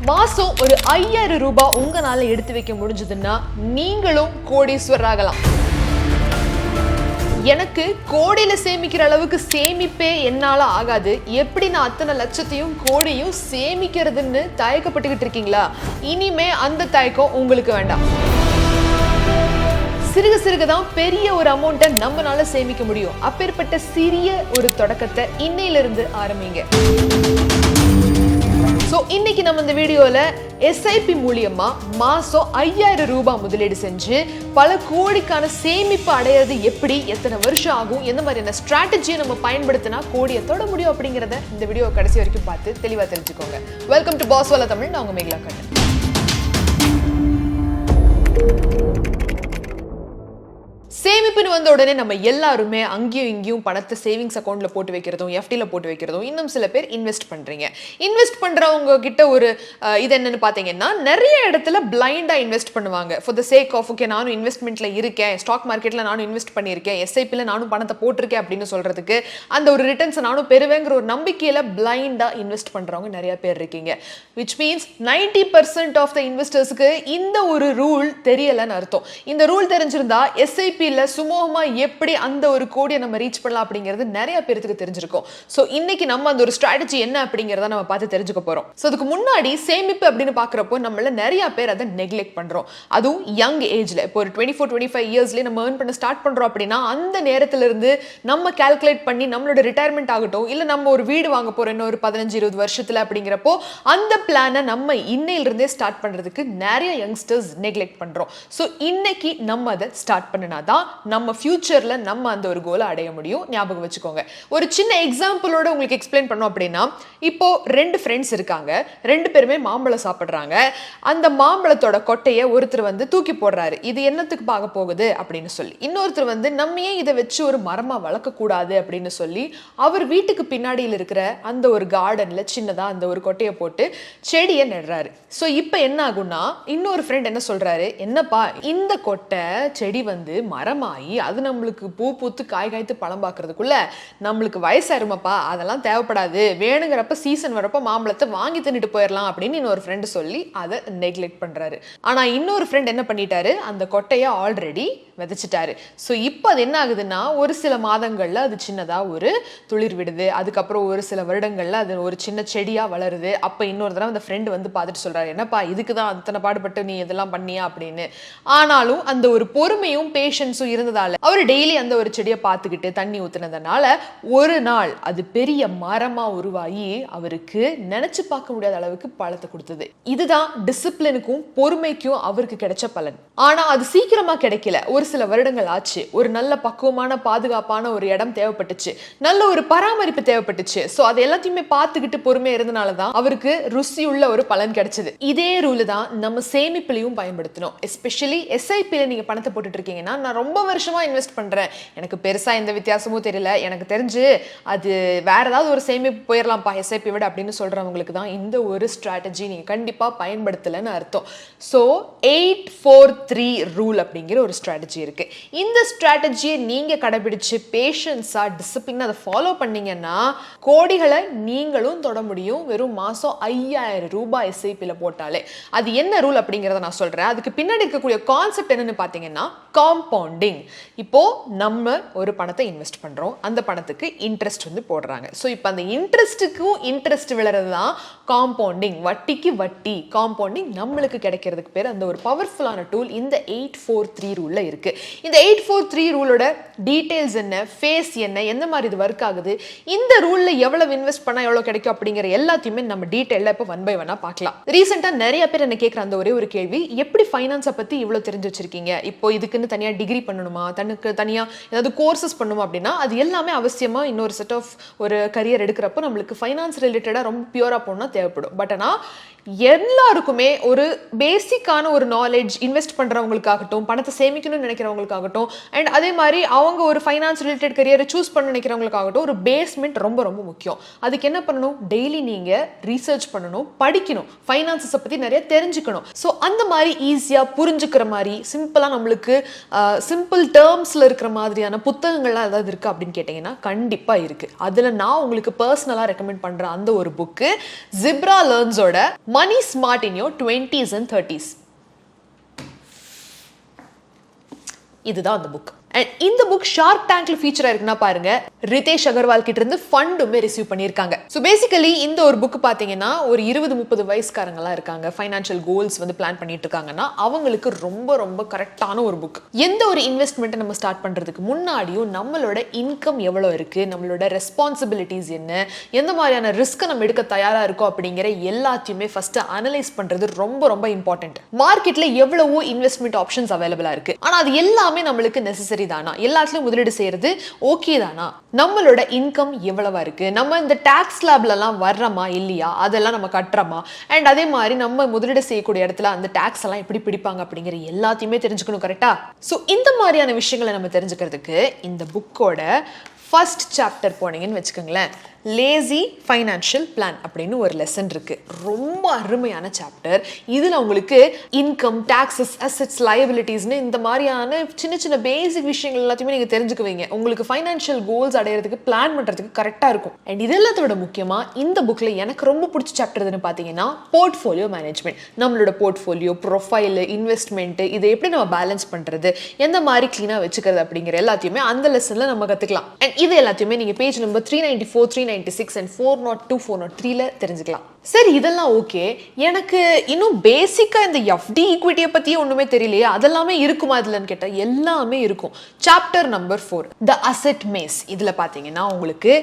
மாசம் ஒரு 5000 ரூபாய் உங்களால எடுத்து வைக்க முடிஞ்சதுன்னா நீங்களும் கோடீஸ்வரர் ஆகலாம். எனக்கு கோடியில சேமிக்கிற அளவுக்கு சேமிப்பே என்னால ஆகாது, எப்படி நான் அத்தனை லட்சத்தையும் கோடியும் சேமிக்கிறதுன்னு தயக்கப்பட்டுக்கிட்டு இருக்கீங்களா? இனிமே அந்த தயக்கம் உங்களுக்கு வேண்டாம். சிறுக சிறுகதான் பெரிய ஒரு அமௌண்ட்டை நம்மளால சேமிக்க முடியும். அப்பேற்பட்ட சிறிய ஒரு தொடக்கத்தை இன்னையிலிருந்து ஆரம்பிங்க. ஸோ இன்னைக்கு நம்ம இந்த வீடியோவில் எஸ்ஐபி மூலியமா மாசம் 5000 ரூபாய் முதலீடு செஞ்சு பல கோடிக்கான சேமிப்பு அடையிறது எப்படி, எத்தனை வருஷம் ஆகும், எந்த மாதிரியான ஸ்ட்ராட்டஜியை நம்ம பயன்படுத்தினா கோடியை தொட முடியும் அப்படிங்கிறத இந்த வீடியோ கடைசி வரைக்கும் பார்த்து தெளிவாக தெரிஞ்சுக்கோங்க. வெல்கம் டு பாஸ் வாலா தமிழ். நான் உங்க மேகலா கண்ணன். சேமிப்புன்னு வந்த உடனே நம்ம எல்லாருமே அங்கேயும் இங்கேயும் பணத்தை சேவிங்ஸ் அக்கௌண்ட்ல போட்டு வைக்கிறதும் எஃப்டில போட்டு வைக்கிறதும், இன்னும் சில பேர் இன்வெஸ்ட் பண்றீங்க. இன்வெஸ்ட் பண்றவங்க கிட்ட ஒரு இது என்னன்னு பாத்தீங்கன்னா, நிறைய இடத்துல பிளைண்டா இன்வெஸ்ட் பண்ணுவாங்க. For the sake of okay நானும் இன்வெஸ்ட்மெண்ட்ல இருக்கேன், ஸ்டாக் மார்க்கெட்ல நானும் இன்வெஸ்ட் பண்ணியிருக்கேன், எஸ்ஐபில நானும் பணத்தை போட்டிருக்கேன் அப்படின்னு சொல்றதுக்கு, அந்த ஒரு ரிட்டர்ன்ஸ் நானும் பெறுவேங்கிற ஒரு நம்பிக்கையில பிளைண்டா இன்வெஸ்ட் பண்றவங்க நிறைய பேர் இருக்கீங்க. விச் மீன்ஸ் 90% ஆஃப் த இன்வெஸ்டர்ஸ்க்கு இந்த ஒரு ரூல் தெரியலன்னு அர்த்தம். இந்த ரூல் தெரிஞ்சிருந்தா எஸ்ஐபி சுமூகமா எப்படி அந்த ஒரு கோடியை நம்ம ரீச் பண்ணலாம் அப்படிங்கிறது நிறைய பேருக்கு தெரிஞ்சிருக்கும். சோ இன்னைக்கு நம்ம அந்த ஒரு ஸ்ட்ராட்டஜி என்ன அப்படிங்கறத நம்ம பார்த்து தெரிஞ்சுக்க போறோம். சோ அதுக்கு முன்னாடி சேமிப்பு அப்படின்னு பாக்குறப்போ நம்மள நிறைய பேர் அதை நெக்லெக்ட் பண்றோம். அதுவும் யங் ஏஜ்ல இப்போ ஒரு 24-25 இயர்ஸ்ல நம்ம ஏர்ன் பண்ண ஸ்டார்ட் பண்றோம் அப்படின்னா அந்த நேரத்துல இருந்து நம்ம கால்குலேட் பண்ணி நம்மளோட ரிட்டையர்மெண்ட் ஆகட்டும், இல்ல நம்ம ஒரு வீடு வாங்க போறோம் இன்னும் ஒரு 15-20 வருஷத்துல அப்படிங்கிறப்போ அந்த பிளானை நம்ம இன்னையில இருந்தே ஸ்டார்ட் பண்றதுக்கு நிறைய யங்ஸ்டர்ஸ் நெக்லெக்ட் பண்றோம். சோ இன்னைக்கு நம்ம அதை ஸ்டார்ட் பண்ணினாதான் நம்ம ஃபியூச்சர்ல நம்ம அந்த ஒரு கோலை அடைய முடியும். ஞாபகம் வச்சுக்கோங்க. ஒரு சின்ன எக்ஸாம்பிளோட உங்களுக்கு எக்ஸ்பிளைன் பண்ணோம் அப்படின்னா, இப்போ 2 ஃப்ரெண்ட்ஸ் இருக்காங்க, 2 பேருமே மாம்பழம் சாப்பிடுறாங்க. அந்த மாம்பழத்தோட கொட்டையை ஒருத்தர் வந்து தூக்கி போடுறாரு, இது என்னத்துக்கு பார்க்க போகுது அப்படின்னு சொல்லி. இன்னொருத்தர் வந்து நம்ம ஏன் இதை வச்சு ஒரு மரமா வளர்க்க கூடாது அப்படின்னு சொல்லி அவர் வீட்டுக்கு பின்னாடியில் இருக்கிற அந்த ஒரு கார்டன்ல சின்னதா அந்த ஒரு கொட்டையை போட்டு செடியை நடுறாரு. ஸோ இப்போ என்ன ஆகும்னா, இன்னொரு ஃப்ரெண்ட் என்ன சொல்றாரு, என்னப்பா இந்த கொட்டை செடி வந்து மரமாயி அது நம்மளுக்கு பூ பூத்து காய் காய்த்து பழம் பார்க்கறதுக்குள்ள நம்மளுக்கு வயசாயிருமாப்பா, அதெல்லாம் தேவைப்படாது, வேணுங்கிறப்ப சீசன் வரப்ப மாம்பழத்தை வாங்கி தின்னுட்டு போயிடலாம் அப்படின்னு இன்னொரு ஃப்ரெண்டு சொல்லி அதை நெக்லெக்ட் பண்றாரு. ஆனா இன்னொரு ஃப்ரெண்ட் என்ன பண்ணிட்டாரு, அந்த கொட்டையை ஆல்ரெடி விதைச்சிட்டாரு. ஸோ இப்போ அது என்ன ஆகுதுன்னா, ஒரு சில மாதங்கள்ல அது சின்னதா ஒரு துளிர் விடுது, அதுக்கப்புறம் ஒரு சில வருடங்கள்ல அது ஒரு சின்ன செடியா வளருது. அப்ப இன்னொரு தடவை அந்த ஃப்ரெண்டு வந்து பார்த்துட்டு சொல்றாரு, என்னப்பா இதுக்குதான் அத்தனை பாடுபட்டு நீ இதெல்லாம் பண்ணியா அப்படின்னு. ஆனாலும் அந்த ஒரு பொறுமையும் பேஷன்ஸும் இருந்ததால அவர் டெய்லி அந்த ஒரு செடியை பார்த்துக்கிட்டு தண்ணி ஊத்துனதுனால ஒரு நாள் அது பெரிய மரமா உருவாகி அவருக்கு நினைச்சு பார்க்க முடியாத அளவுக்கு பழத்தை கொடுத்தது. இதுதான் டிசிப்ளினுக்கும் பொறுமைக்கும் அவருக்கு கிடைச்ச பலன். ஆனா அது சீக்கிரமா கிடைக்கல, ஒரு சில வருடங்கள் ஆச்சு. ஒரு நல்ல பக்குவமான பாதுகாப்பான ஒரு இடம் தேவைப்பட்டுச்சு, நல்ல ஒரு பராமரிப்பு தேவைப்பட்டுச்சு. சோ அது எல்லாத்தையுமே பார்த்துக்கிட்டு பொறுமையா இருந்தனாலதான் அவருக்கு ருசி உள்ள ஒரு பலன் கிடைச்சது. இதே ரூல் தான் நம்ம சேமிப்புலையும் பயன்படுத்தணும். எஸ்பெஷலி எஸ்ஐபில நீங்க பணத்தை போட்டுட்டு இருக்கீங்கன்னா, நான் ரொம்ப வருஷமா இன்வெஸ்ட் பண்றேன், எனக்கு பெருசா எந்த வித்தியாசமும் தெரியல, எனக்கு தெரிஞ்சு அது வேற ஏதாவது ஒரு சேமிப்பு போயிடலாம்ப்பா எஸ்ஐபி விட அப்படின்னு சொல்றவங்களுக்கு தான் இந்த ஒரு ஸ்ட்ராட்டஜி நீங்க கண்டிப்பா பயன்படுத்தலன்னு அர்த்தம். ஸோ 8-4-3 ரூல் அப்படிங்கிற ஒரு ஸ்ட்ராட்டஜி இருக்கு. இந்த ஸ்ட்ராட்டஜியை நீங்க கடைபிடிச்சு பேஷன்ஸா டிசிப்ளினா அதை ஃபாலோ பண்ணீங்கன்னா கோடிகளை நீங்களும் தொட முடியும். வெறும் மாசம் 5000 ரூபாய் எஸ்ஐபில போட்டாலே. அது என்ன ரூல் அப்படிங்கிறத நான் சொல்றேன். அதுக்கு பின்னாடி இருக்கக்கூடிய கான்செப்ட் என்னன்னு பாத்தீங்கன்னா, காம்பவுண்டிங். இப்போ நம்ம ஒரு பணத்தை இன்வெஸ்ட் பண்றோம், அந்த பணத்துக்கு இன்ட்ரெஸ்ட் வந்து போடுறாங்க. ஸோ இப்போ அந்த இன்ட்ரெஸ்ட்டுக்கும் இன்ட்ரெஸ்ட் விழுறது தான் காம்பவுண்டிங். வட்டிக்கு வட்டி காம்பவுண்டிங் நம்மளுக்கு கிடைக்கிறதுக்கு பேர் அந்த ஒரு பவர்ஃபுல்லான டூல் இந்த 8-4-3 ரூல்ல இருக்கு. இந்த 8-4-3 ரூலோட டீடைல்ஸ் என்ன, ஃபேஸ் என்ன, எந்த மாதிரி இது ஒர்க் ஆகுது, இந்த ரூல்ல எவ்வளவு இன்வெஸ்ட் பண்ணா எவ்வளவு கிடைக்கும் அப்படிங்கிற எல்லாத்தையுமே நம்ம டீடைல்ல இப்போ 1 by 1 பார்க்கலாம். ரீசெண்டா நிறைய பேர் என்ன கேட்குற அந்த ஒரே ஒரு கேள்வி, எப்படி ஃபைனான்ஸை பத்தி இவ்வளவு தெரிஞ்சு வச்சிருக்கீங்க, இப்போ இதுக்குன்னு தனியா டிகிரி பண்ணணுமா, தனக்கு தனியா ஏதாவது கோர்சஸ் பண்ணுமா அப்படின்னா அது எல்லாமே அவசியமா இன்னொரு செட் ஆஃப் ஒரு கரியர் எடுக்கிறப்போ நம்மளுக்கு ஃபைனான்ஸ் ரிலேட்டடா ரொம்ப பியூரா போனா தேவைப்படும். பட் ஆனா எல்லாருக்குமே ஒரு பேசிக்கான ஒரு நாலேஜ் இன்வெஸ்ட் பண்றவங்களுக்காகட்டும், பணத்தை சேமிக்கணும்னு நினைக்கிறவங்களுக்காகட்டும், அண்ட் அதே மாதிரி அவங்க ஒரு ஃபைனான்ஸ் ரிலேட்டட் கரியரை சூஸ் பண்ண நினைக்கிறவங்களுக்காகட்டும் ஒரு பேஸ்மெண்ட் ரொம்ப ரொம்ப முக்கியம். அதுக்கு என்ன பண்ணணும், டெய்லி நீங்க ரீசர்ச் பண்ணணும், படிக்கணும், ஃபைனான்ஸை பத்தி நிறைய தெரிஞ்சுக்கணும். ஸோ அந்த மாதிரி ஈஸியா புரிஞ்சுக்கிற மாதிரி சிம்பிளா நம்மளுக்கு சிம்பிள் டேர்ம்ஸ்ல இருக்கிற மாதிரியான புத்தகங்கள்லாம் ஏதாவது இருக்கு அப்படின்னு கேட்டீங்கன்னா கண்டிப்பா இருக்கு. அதுல நான் உங்களுக்கு பர்சனலா ரெக்கமெண்ட் பண்ற அந்த ஒரு book ZebraLearn's money smart in your 20s and 30s. இதுதான் அந்த புக். அண்ட் இந்த புக் ஷார்க் டேங்க்ல ஃபீச்சர் ஆயிருக்குன்னா பாருங்க, ரிதேஷ் அகர்வால் கிட்ட இருந்து ஃபண்டுமே ரிசீவ் பண்ணியிருக்காங்க. ஸோ பேசிக்கலி இந்த ஒரு புக் பார்த்தீங்கன்னா ஒரு 20-30 வயசுக்காரங்களாம் இருக்காங்க, ஃபைனான்ஷியல் கோல்ஸ் வந்து பிளான் பண்ணிட்டு இருக்காங்கன்னா அவங்களுக்கு ரொம்ப ரொம்ப கரெக்டான ஒரு புக். எந்த ஒரு இன்வெஸ்ட்மெண்ட்டை நம்ம ஸ்டார்ட் பண்றதுக்கு முன்னாடியும் நம்மளோட இன்கம் எவ்வளோ இருக்கு, நம்மளோட ரெஸ்பான்சிபிலிட்டிஸ் என்ன, எந்த மாதிரியான ரிஸ்க்கை நம்ம எடுக்க தயாரா இருக்கோம் அப்படிங்கிற எல்லாத்தையுமே ஃபர்ஸ்ட் அனலைஸ் பண்றது ரொம்ப ரொம்ப இம்பார்ட்டன்ட். மார்க்கெட்ல எவ்வளவோ இன்வெஸ்ட்மெண்ட் ஆப்ஷன்ஸ் அவைலபிளா இருக்கு, ஆனா அது எல்லாமே நம்மளுக்கு நெசசரி தானா, எல்லாத்துலயும் முதலீடு செய்யறது ஓகே தானா, நம்மளோட இன்கம் எவ்வளவா இருக்கு, நம்ம இந்த டாக்ஸ் ஸ்லாப்ல எல்லாம் வர்றோமா இல்லையா, அதெல்லாம் நம்ம கட்டுறோமா, அண்ட் அதே மாதிரி நம்ம முதலீடு செய்யக்கூடிய இடத்துல அந்த டாக்ஸ் எல்லாம் எப்படி பிடிப்பாங்க அப்படிங்கிற எல்லாத்தையுமே தெரிஞ்சுக்கணும். கரெக்டா? சோ இந்த மாதிரியான விஷயங்களை நம்ம தெரிஞ்சுக்கிறதுக்கு இந்த புக்கோட ஃபர்ஸ்ட் சாப்டர் போனீங்கன்னு வச்சுக்கோங்களேன், லேசி ஃபைனான்ஷியல் பிளான் அப்படின்னு ஒரு லெசன் இருக்கு. ரொம்ப அருமையான சாப்டர். இதுல உங்களுக்கு இன்கம், டாக்ஸஸ், அசெட்ஸ், லயபிலிட்டிஸ்னு இந்த மாதிரியான சின்ன சின்ன பேசிக் விஷயங்கள் எல்லாத்தையுமே நீங்க தெரிஞ்சுக்குவீங்க. உங்களுக்கு ஃபைனான்ஷியல் கோல்ஸ் அடையிறதுக்கு பிளான் பண்றதுக்கு கரெக்டா இருக்கும். அண்ட் இது எல்லாத்தோட முக்கியமா இந்த புக்ல எனக்கு ரொம்ப பிடிச்ச சாப்டர் எதுன்னு பாத்தீங்கன்னா போர்ட்ஃபோலியோ மேனேஜ்மெண்ட். நம்மளோட போர்ட்ஃபோலியோ, ப்ரொஃபைல், இன்வெஸ்ட்மெண்ட் இதை எப்படி நம்ம பேலன்ஸ் பண்றது, எந்த மாதிரி கிளீனா வச்சுக்கிறது அப்படிங்கிற எல்லாத்தையுமே அந்த லெசன்ல நம்ம கத்துக்கலாம். அண்ட் இது எல்லாத்தையுமே நீங்க பேஜ் நம்பர் 394, 396 and 402, 403ல தெரிஞ்சுக்கலாம். சரி, இதெல்லாம் ஓகே. எனக்கு இன்னும் பேசிக்கா இந்த எஃப்டி ஈக்விட்டியை பத்தியே ஒண்ணுமே தெரியலையே, அதெல்லாமே இருக்குமா இதுலன்னு கேட்டா எல்லாமே இருக்கும். சாப்டர் நம்பர் 4 த அசெட் மேஸ். இதுல பாத்தீங்கன்னா உங்களுக்கு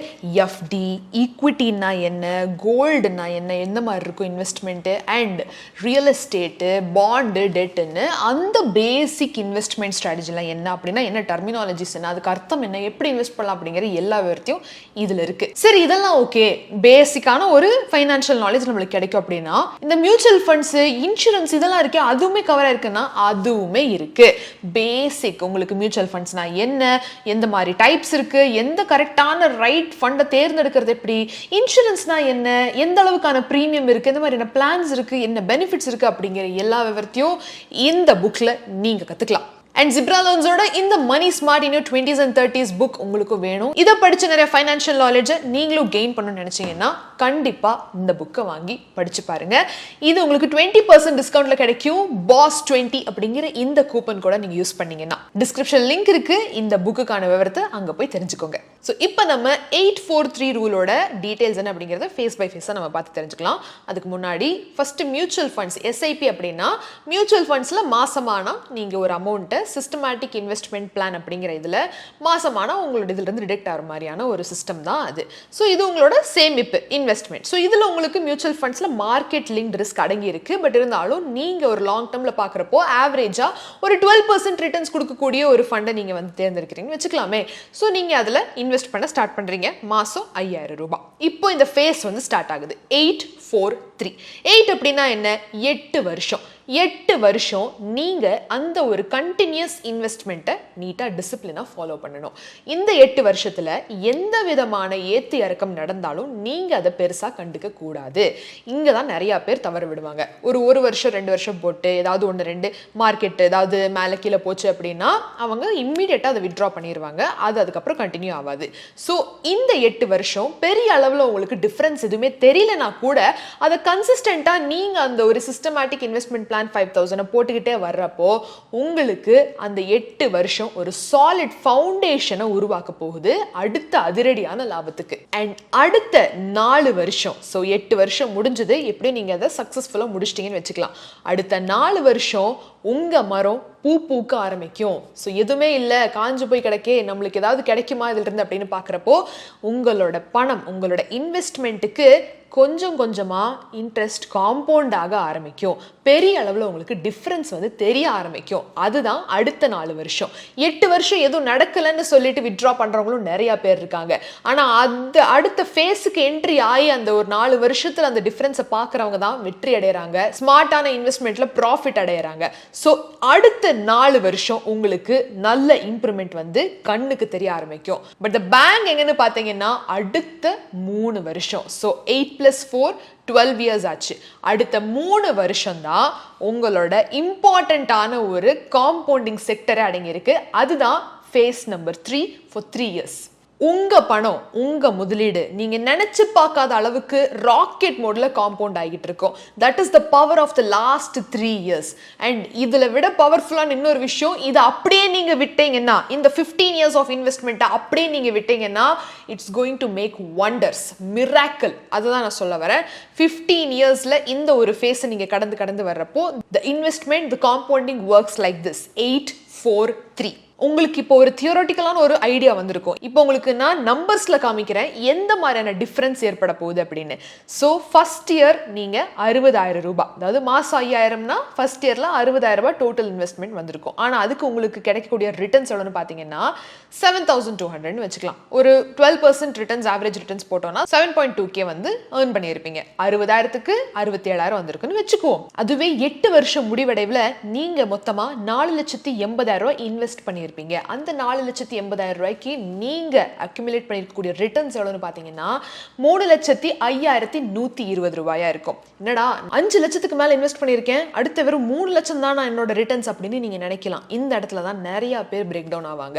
எஃப்டி, ஈக்விட்டின்னா என்ன, கோல்டுனா என்ன, எந்த மாதிரி இருக்கும் investment, and real estate, bond, டெட்னு அந்த பேசிக் இன்வெஸ்ட்மெண்ட் ஸ்ட்ராட்டஜிலாம் என்ன அப்படின்னா என்ன, டெர்மினாலஜிஸ் என்ன, அதுக்கு அர்த்தம் என்ன, எப்படி இன்வெஸ்ட் பண்ணலாம் அப்படிங்கிற எல்லா விவரத்தையும் இதுல இருக்கு. சரி, இதெல்லாம் ஓகே, பேசிக்கான ஒரு ஃபைனான்ஷியல் நாலேஜ் நம்மளுக்கு கிடைக்கும் அப்படின்னா இந்த மியூச்சுவல் ஃபண்ட்ஸ், இன்சூரன்ஸ் இதெல்லாம் இருக்கு, அதுவுமே கவர் ஆயிருக்குன்னா அதுவுமே இருக்கு. பேசிக் உங்களுக்கு மியூச்சுவல் ஃபண்ட்ஸ்னா என்ன, எந்த மாதிரி டைப்ஸ் இருக்கு, எந்த கரெக்டான ரைட் ஃபண்டை தேர்ந்தெடுக்கிறது எப்படி, இன்சூரன்ஸ்னா என்ன, எந்த அளவுக்கான பிரீமியம் இருக்கு, எந்த மாதிரியான பிளான்ஸ் இருக்கு, என்ன பெனிஃபிட்ஸ் இருக்கு அப்படிங்கிற எல்லா விவரத்தையும் இந்த புக்ல நீங்க கத்துக்கலாம். அண்ட் ZebraLearn's இந்த money smart in your 20s and 30s book உங்களுக்கு வேணும், இதை படிச்சு நிறைய ஃபைனான்ஷியல் நாலேஜை நீங்களும் கெயின் பண்ணணும்னு நினைச்சீங்கன்னா கண்டிப்பா இந்த புக்கை வாங்கி படிச்சு பாருங்க. இது உங்களுக்கு 20% டிஸ்கவுண்ட்ல கிடைக்கும். பாஸ் 20 அப்படிங்கிற இந்த கூப்பன் கூட நீங்க யூஸ் பண்ணீங்கன்னா டிஸ்கிரிப்ஷன் லிங்க் இருக்கு, இந்த புக்குக்கான விவரத்தை அங்க போய் தெரிஞ்சுக்கோங்க. ஸோ இப்போ நம்ம 843 ரூலோட டீடைல்ஸ் என்ன அப்படிங்கிறத ஃபேஸ் பை ஃபேஸாக நம்ம பார்த்து தெரிஞ்சுக்கலாம். அதுக்கு முன்னாடி ஃபர்ஸ்ட் மியூச்சுவல் ஃபண்ட்ஸ், எஸ்ஐபி அப்படின்னா மியூச்சுவல் ஃபண்ட்ஸ்ல மாசமானா நீங்க ஒரு அமௌண்ட்டை சிஸ்டமேட்டிக் இன்வெஸ்ட்மெண்ட் பிளான் அப்படிங்கிற இதுல மாசமானா உங்களோட இதுல இருந்து டிடெக்ட் ஆகிற மாதிரியான ஒரு சிஸ்டம் தான் அது. ஸோ இது உங்களோட சேமிப்பு இன்வெஸ்ட்மெண்ட். ஸோ இதுல உங்களுக்கு மியூச்சுவல் ஃபண்ட்ஸ்ல மார்க்கெட் லிங்க் ரிஸ்க் அடங்கி இருக்கு. பட் இருந்தாலும் நீங்க ஒரு லாங் டேர்ம்ல பாக்குறப்போ ஆவரேஜா ஒரு 12% ரிட்டர்ன்ஸ் கொடுக்கக்கூடிய ஒரு ஃபண்டை நீங்க வந்து தேர்ந்தெடுக்கிறீங்கன்னு வச்சுக்கலாமே. ஸோ நீங்க அதுல இன்வெஸ்ட் பண்ண ஸ்டார்ட் பண்றீங்க, மாசம் 5000 ரூபாய். இப்போ இந்த ஃபேஸ் வந்து ஸ்டார்ட் ஆகுது. 843. 8 அப்படின்னா என்ன, 8 வருஷம். 8 வருஷம் நீங்க அந்த ஒரு கண்டினியூஸ் இன்வெஸ்ட்மெண்ட்டை நீட்டா டிசிப்ளினா ஃபாலோ பண்ணணும். இந்த 8 வருஷத்துல எந்த விதமான ஏத்து இறக்கம் நடந்தாலும் நீங்க அதை பெருசா கண்டுக்க கூடாது. இங்க தான் நிறைய பேர் தவறு விடுவாங்க. ஒரு வருஷம் 2 வருஷம் போட்டு ஏதாவது 1-2 மார்க்கெட் ஏதாவது மேலே கீழே போச்சு அப்படின்னா அவங்க இம்மிடியட்டா அதை வித்ட்ரா பண்ணிடுவாங்க. அது அதுக்கப்புறம் கண்டினியூ ஆகாது. ஸோ இந்த 8 வருஷம் பெரிய அளவில் உங்களுக்கு டிஃபரன்ஸ் எதுவுமே தெரியலனா கூட அதை கன்சிஸ்டண்டா நீங்க அந்த ஒரு சிஸ்டமேட்டிக் இன்வெஸ்ட்மெண்ட் பிளான் 5000 போட்டுக்கிட்டே வர்றப்போ உங்களுக்கு அந்த 8 வருஷம் ஒரு சாலிட் ஃபவுண்டேஷனை உருவாக்க போகுது அடுத்த அதிரடியான லாபத்துக்கு. அண்ட் அடுத்த 4 வருஷம், ஸோ 8 வருஷம் முடிஞ்சது, எப்படி நீங்க அதை சக்சஸ்ஃபுல்லா முடிச்சிட்டீங்கன்னு வச்சுக்கலாம். அடுத்த 4 வருஷம் உங்க மரம் பூ பூக்க ஆரம்பிக்கும். ஸோ எதுவுமே இல்லை, காஞ்சு போய் கிடைக்கே, நம்மளுக்கு ஏதாவது கிடைக்குமா இதுல இருந்து அப்படின்னு பாக்குறப்போ உங்களோட பணம், உங்களோட இன்வெஸ்ட்மெண்ட்டுக்கு கொஞ்சம் கொஞ்சமா இன்ட்ரெஸ்ட் காம்பவுண்ட் ஆக ஆரம்பிக்கும். பெரிய அளவில் உங்களுக்கு டிஃபரன்ஸ் வந்து தெரிய ஆரம்பிக்கும். அதுதான் அடுத்த 4 வருஷம். 8 வருஷம் எதுவும் நடக்கலன்னு சொல்லிட்டு வித்ட்ரா பண்றவங்களும் நிறைய பேர் இருக்காங்க. ஆனா அது அடுத்த ஃபேஸுக்கு என்ட்ரி ஆகி அந்த ஒரு 4 வருஷத்துல அந்த டிஃபரன்ஸை பார்க்குறவங்க தான் வெற்றி அடைகிறாங்க, ஸ்மார்ட்டான இன்வெஸ்ட்மெண்ட்ல ப்ராஃபிட் அடைகிறாங்க. ஸோ அடுத்த 4 வருஷம் உங்களுக்கு நல்ல இம்ப்ரூவ்மெண்ட் வந்து கண்ணுக்கு தெரிய ஆரம்பிக்கும். பட் த பேங்க் எங்கன்னு பார்த்தீங்கன்னா அடுத்த 3 வருஷம். ஸோ 8+4 12 இயர்ஸ் ஆச்சு. அடுத்த 3 வருஷம் தான் உங்களோட இம்பார்ட்டன்டான ஒரு காம்பவுண்டிங் செக்டரை அடங்கி இருக்கு. அதுதான் ஃபேஸ் நம்பர் 3 for 3 years. உங்க பணம், உங்க முதலீடு நீங்க நினைச்சு பார்க்காத அளவுக்கு ராக்கெட் மோட்ல காம்பவுண்ட் ஆகிட்டு இருக்கும். That is the power of the last 3 years. And இதுல விட பவர்ஃபுல்லான இன்னொரு விஷயம், இதை அப்படியே நீங்க விட்டீங்கன்னா, இந்த 15 years ஆஃப் இன்வெஸ்ட்மெண்ட்டை அப்படியே நீங்க விட்டீங்கன்னா, it's going to make wonders, miracle. அதுதான் நான் சொல்ல வரேன். 15 yearsல இந்த ஒரு ஃபேஸை நீங்க கடந்து வர்றப்போ, the investment, the compounding works like this: 8, 4, 3. உங்களுக்கு இப்போ ஒரு தியோரட்டிக்கலான ஒரு ஐடியா வந்திருக்கும். இப்போ உங்களுக்கு நான் நம்பர்ஸ்ல காமிக்கிறேன் எந்த மாதிரியான டிஃபரன்ஸ் ஏற்பட போகுது அப்படின்னு. ஸோ ஃபர்ஸ்ட் இயர் நீங்க 60,000 ரூபாய், அதாவது மாசம் 5,000னா ஃபர்ஸ்ட் இயர்ல 60,000 ரூபாய் டோட்டல் இன்வெஸ்ட்மெண்ட் வந்திருக்கும். ஆனா அதுக்கு உங்களுக்கு கிடைக்கக்கூடிய ரிட்டர்ன்ஸ் எவ்வளோன்னு பார்த்தீங்கன்னா 7,200 வச்சுக்கலாம். ஒரு 12% ரிட்டர்ன்ஸ், ஆவரேஜ் ரிட்டர்ன்ஸ் போட்டோம்னா 7.2K வந்து ஏர்ன் பண்ணியிருப்பீங்க. 60,000க்கு 67,000 வந்திருக்குன்னு வச்சுக்குவோம். அதுவே 8 வருஷம் முடிவடைவில் நீங்க மொத்தமா 4,80,000 ரூபாய் இன்வெஸ்ட் பண்ணி இருப்பீங்க. அந்த 4,80,000 ரூபாய்க்கு நீங்க அக்யூமுலேட் பண்ணிருக்கக்கூடிய ரிட்டர்ன்ஸ் எவ்வளவுன்னு பாத்தீங்கன்னா 3,05,120 ரூபாயா இருக்கும். என்னடா 5 லட்சத்துக்கு மேல இன்வெஸ்ட் பண்ணிருக்கேன், அடுத்த வெறும் 3 லட்சம் தான் நான் என்னோட ரிட்டர்ன்ஸ் அப்படின்னு நீங்க நினைக்கலாம். இந்த இடத்துல தான் நிறைய பேர் பிரேக் டவுன் ஆவாங்க.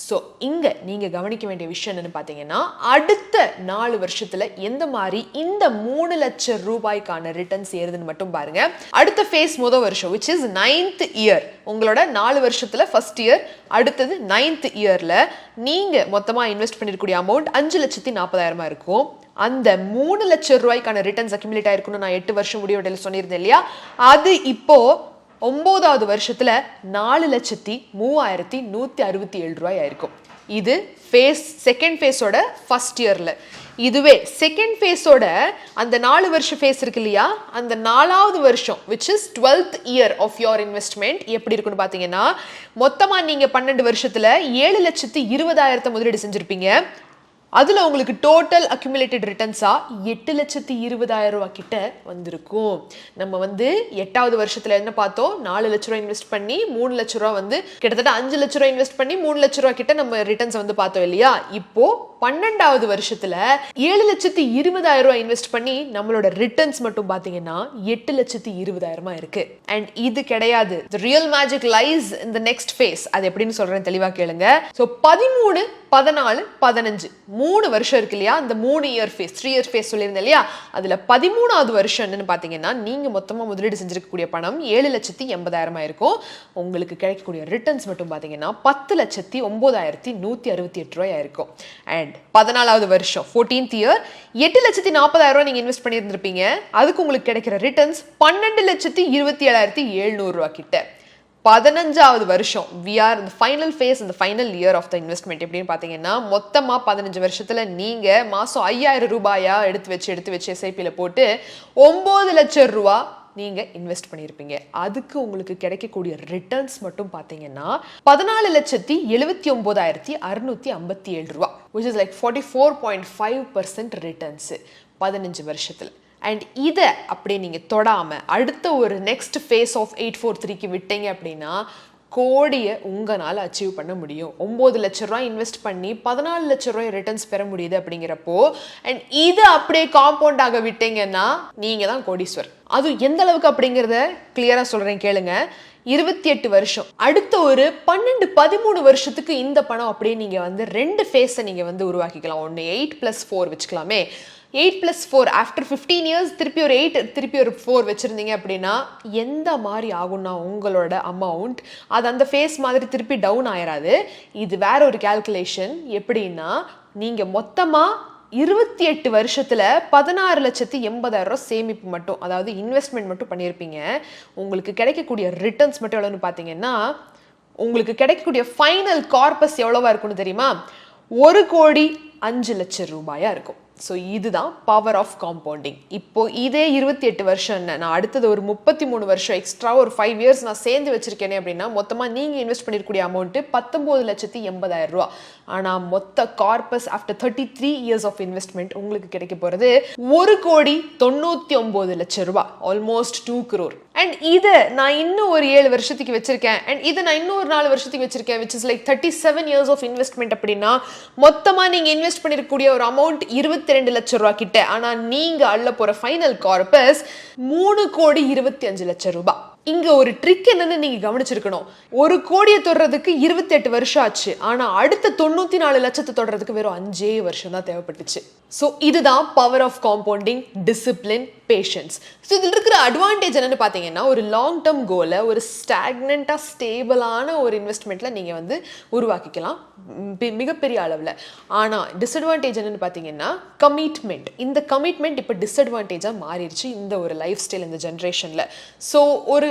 சோ இங்க நீங்க கவனிக்க வேண்டிய விஷயம் என்னன்னு பாத்தீங்கன்னா, அடுத்த 4 வருஷத்துல எந்த மாதிரி இந்த 3 லட்சம் ரூபாய்க்கான ரிட்டர்ன்ஸ் ஏறுதுன்னு மட்டும் பாருங்க. அடுத்த ஃபேஸ் முதல் வருஷம், which is 9th year. உங்களோட 4 வருஷத்துல ஃபர்ஸ்ட் இயர், அடுத்தது 9th இயர்ல நீங்க மொத்தமா இன்வெஸ்ட் பண்ணிருக்கக்கூடிய அமௌண்ட் 5,40,000 இருக்கும். அந்த 3 லட்சம் ரூபாய்க்கான ரிட்டர்ன்ஸ் அக்யூமுலேட் ஆயிருக்குன்னு நான் 8 வருஷம் முடிவுடையில சொல்லியிருந்தேன் இல்லையா? அது இப்போ 9வது வருஷத்துல 4,03,167 ரூபாய் ஆயிருக்கும். இது செகண்ட் ஃபேஸோட ஃபர்ஸ்ட் இயர்ல. இதுவே செகண்ட் ஃபேஸோட அந்த 4 வருஷ ஃபேஸ் இருக்கு இல்லையா, அந்த 4வது வருஷம் which is 12th year of your investment எப்படி இருக்குன்னு பாத்தீங்கன்னா, மொத்தமா நீங்க 12 வருஷத்துல 7,20,000 முதலீடு செஞ்சிருப்பீங்க. அதுல உங்களுக்கு டோட்டல் அக்யூமுலேட்டட் ரிட்டர்ன்ஸா 8,20,000 ரூபாய் கிட்ட வந்திருக்கும். நம்ம வந்து 8வது வருஷத்துல என்ன பார்த்தோம், 4 லட்ச ரூபாய் இன்வெஸ்ட் பண்ணி 3 லட்ச ரூபாய் வந்து கிட்டத்தட்ட 5 லட்ச ரூபாய் இன்வெஸ்ட் பண்ணி 3 லட்ச ரூபாய் கிட்ட நம்ம ரிட்டர்ன்ஸ் வந்து பார்த்தோம் இல்லையா? இப்போ 12வது வருஷத்துல 7,20,000 ரூபாய் இன்வெஸ்ட் பண்ணி நம்மளோட ரிட்டர்ன்ஸ் மட்டும் பாத்தீங்கன்னா 8,20,000 இருக்கு. அண்ட் இது கிடையாது, the real magic lies in the next phase. அது எப்படின்னு சொல்றேன் தெளிவா கேளுங்க. சோ 13, 14, 15 3 வருஷம் இருக்கு இல்லையா, அந்த 3 இயர் ஃபேஸ், 3 இயர் ஃபேஸ் சொல்லியிருந்தேன் இல்லையா? அதுல 13வது வருஷம் என்னன்னு பாத்தீங்கன்னா, நீங்க மொத்தமா முதலீடு செஞ்சிருக்கக்கூடிய பணம் 7,80,000 இருக்கும். உங்களுக்கு கிடைக்கக்கூடிய ரிட்டர்ன்ஸ் மட்டும் பாத்தீங்கன்னா 10,09,168 ரூபாய் இருக்கும். அண்ட் 14வது வருஷம் 14th இயர் 8,40,000 ரூபாய் நீங்க இன்வெஸ்ட் பண்ணியிருந்திருப்பீங்க. அதுக்கு உங்களுக்கு கிடைக்கிற ரிட்டர்ன்ஸ் 12,27,700 ரூபாய் கிட்ட. 15வது வருஷம் we are in the final phase, in the final year of the investment. எப்படின்னு பாத்தீங்கன்னா, மொத்தமா 15 வருஷத்துல நீங்க மாசம் 5,000 ரூபாயா எடுத்து வச்சு SIPல போட்டு 9 லட்சம் ரூபாய் நீங்க இன்வெஸ்ட் பண்ணிருப்பீங்க. அதுக்கு உங்களுக்கு கிடைக்கக்கூடிய ரிட்டர்ன்ஸ் மட்டும் பாத்தீங்கன்னா 14,79,657 ரூபாய், which is like 44.5% ரிட்டர்ன்ஸ் 15 வருஷத்துல. அண்ட் இதை அப்படியே நீங்க தொடாம அடுத்த ஒரு நெக்ஸ்ட் ஃபேஸ் ஆஃப் 843க்கு விட்டீங்க அப்படின்னா கோடியை உங்களால் அச்சீவ் பண்ண முடியும். 9 லட்சம் ரூபாய் இன்வெஸ்ட் பண்ணி 14 லட்சம் ரூபாய் ரிட்டர்ன்ஸ் பெற முடியுது அப்படிங்கிறப்போ, அண்ட் இதை அப்படியே காம்பவுண்ட் ஆக விட்டீங்கன்னா நீங்க தான் கோடீஸ்வர். அது எந்த அளவுக்கு அப்படிங்கிறத கிளியரா சொல்றேன் கேளுங்க. 28 வருஷம், அடுத்த ஒரு 12-13 வருஷத்துக்கு இந்த பணம் அப்படியே நீங்க வந்து 2 ஃபேஸை நீங்க வந்து உருவாக்கிக்கலாம். ஒன்று 8+4 வச்சுக்கலாமே. 8+4 ஆஃப்டர் 15 இயர்ஸ் திருப்பி ஒரு 8 திருப்பி ஒரு 4 வச்சிருந்தீங்க அப்படின்னா எந்த மாதிரி ஆகும்னா உங்களோட அமௌண்ட் அது அந்த ஃபேஸ் மாதிரி திருப்பி டவுன் ஆயிராது. இது வேற ஒரு கால்குலேஷன். எப்படின்னா, நீங்க மொத்தமா 28 வருஷத்துல 16,80,000 சேமிப்பு மட்டும், அதாவது இன்வெஸ்ட்மெண்ட் மட்டும் பண்ணியிருப்பீங்க. உங்களுக்கு கிடைக்கக்கூடிய ரிட்டர்ன்ஸ் மட்டும் எவ்வளோன்னு பார்த்தீங்கன்னா, உங்களுக்கு கிடைக்கக்கூடிய ஃபைனல் கார்பஸ் எவ்வளவா இருக்குன்னு தெரியுமா? 1,05,00,000 ரூபாயா இருக்கும். ஸோ இதுதான் பவர் ஆஃப் காம்பவுண்டிங். இப்போ இதே 28 வருஷம் என்ன, நான் அடுத்தது ஒரு 33 வருஷம் எக்ஸ்ட்ரா ஒரு 5 இயர்ஸ் நான் சேர்ந்து வச்சிருக்கேனே அப்படின்னா மொத்தமாக நீங்கள் இன்வெஸ்ட் பண்ணிருக்கூடிய அமௌண்ட்டு 19,80,000 ரூபா. ஆனால் மொத்த corpus after 33 years of investment உங்களுக்கு கிடைக்க போகிறது 1,99,00,000 ரூபா, ஆல்மோஸ்ட் 2 crore. அண்ட் இதை நான் இன்னும் ஒரு 7 வருஷத்துக்கு வச்சிருக்கேன், அண்ட் இதை நான் இன்னும் ஒரு 4 வருஷத்துக்கு வச்சிருக்கேன், which is like 37 years of investment. அப்படின்னா மொத்தமாக நீங்கள் இன்வெஸ்ட் பண்ணிருக்கக்கூடிய ஒரு அமௌண்ட் 22 லட்சம் ரூபாய் கிட்ட. ஆனா நீங்க அள்ள போற ஃபைனல் கார்பஸ் 3,25,00,000 ரூபாய். இங்க ஒரு ட்ரிக் என்னன்னு நீங்க கவனிச்சிருக்கணும். 1 கோடியை தொடுறதுக்கு 28 வருஷம் ஆச்சு. ஆனா அடுத்த 94 லட்சத்தை தொடுறதுக்கு வெறும் 5 வருஷம் தான் தேவைப்பட்டுச்சு. ஸோ இதுதான் power of compounding, discipline, patience. So இதில் இருக்கிற அட்வான்டேஜ் என்னன்னு பார்த்தீங்கன்னா, ஒரு லாங் டேர்ம் கோலை ஒரு ஸ்டாக்னண்ட்டாக ஸ்டேபிளான ஒரு இன்வெஸ்ட்மெண்ட்டில் நீங்கள் வந்து உருவாக்கிக்கலாம் மிகப்பெரிய அளவில். ஆனால் டிஸ்அட்வான்டேஜ் என்னன்னு பார்த்தீங்கன்னா கமிட்மெண்ட். இந்த கமிட்மெண்ட் இப்போ டிஸ்அட்வான்டேஜாக மாறிடுச்சு இந்த ஒரு லைஃப் ஸ்டைல் இந்த ஜென்ரேஷனில். ஸோ ஒரு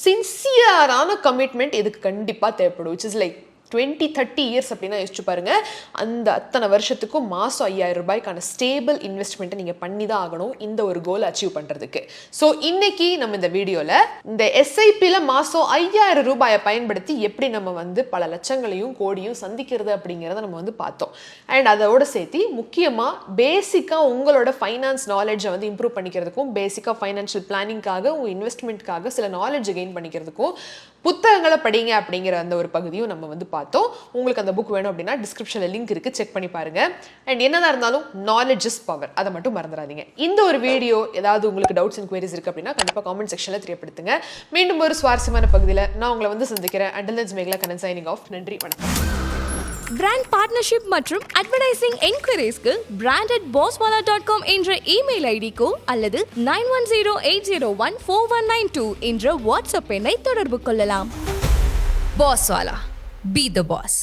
சின்சியரான கமிட்மெண்ட் இதுக்கு கண்டிப்பாக தேவைப்படும். விச் இஸ் லைக் 20-30 இயர்ஸ் அப்படின்னா யோசிச்சு பாருங்க. அந்த அத்தனை வருஷத்துக்கும் மாதம் 5000 ரூபாய்க்கான ஸ்டேபிள் இன்வெஸ்ட்மெண்ட்டை நீங்கள் பண்ணி தான் ஆகணும் இந்த ஒரு கோல் அச்சீவ் பண்ணுறதுக்கு. ஸோ இன்னைக்கு நம்ம இந்த வீடியோவில் இந்த எஸ்ஐபியில் மாதம் 5000 ரூபாயை பயன்படுத்தி எப்படி நம்ம வந்து பல லட்சங்களையும் கோடியும் சந்திக்கிறது அப்படிங்கிறத நம்ம வந்து பார்த்தோம். அண்ட் அதோட சேர்த்து முக்கியமாக பேசிக்காக உங்களோட ஃபைனான்ஸ் நாலேஜை வந்து இம்ப்ரூவ் பண்ணிக்கிறதுக்கும், பேசிக்காக ஃபைனான்ஷியல் பிளானிங்காக உங்கள் இன்வெஸ்ட்மெண்ட்காக சில நாலேஜ் கெயின் பண்ணிக்கிறதுக்கும் புத்தகங்களை படிங்க அப்படிங்கிற அந்த ஒரு பகுதியும் நம்ம வந்து பார்த்தோம். உங்களுக்கு அந்த புக் வேணும் அப்படின்னா டிஸ்கிரிப்ஷனில் லிங்க் இருக்குது, செக் பண்ணி பாருங்க. அண்ட் என்னதான் இருந்தாலும் நாலேஜ் இஸ் பவர், அதை மட்டும் மறந்துடாதீங்க. இந்த ஒரு வீடியோ ஏதாவது உங்களுக்கு டவுட்ஸ் அண்ட் குவரிஸ் இருக்குது அப்படின்னா கண்டிப்பாக காமெண்ட் செக்ஷனில் தெரியப்படுத்துங்க. மீண்டும் ஒரு சுவாரஸ்யமான பகுதியில் நான் உங்களை வந்து சந்திக்கிறேன். Until then Megala Kannan signing off. நன்றி, வணக்கம். பிராண்ட் பார்ட்னர்ஷிப் மற்றும் அட்வர்டைசிங் என்கொயரிஸ்க்கு brand@bosswala.com என்ற இமெயில் ஐடிக்கோ அல்லது 9108014192 என்ற வாட்ஸ்அப் எண்ணை தொடர்பு கொள்ளலாம். Bosswala. Be the boss.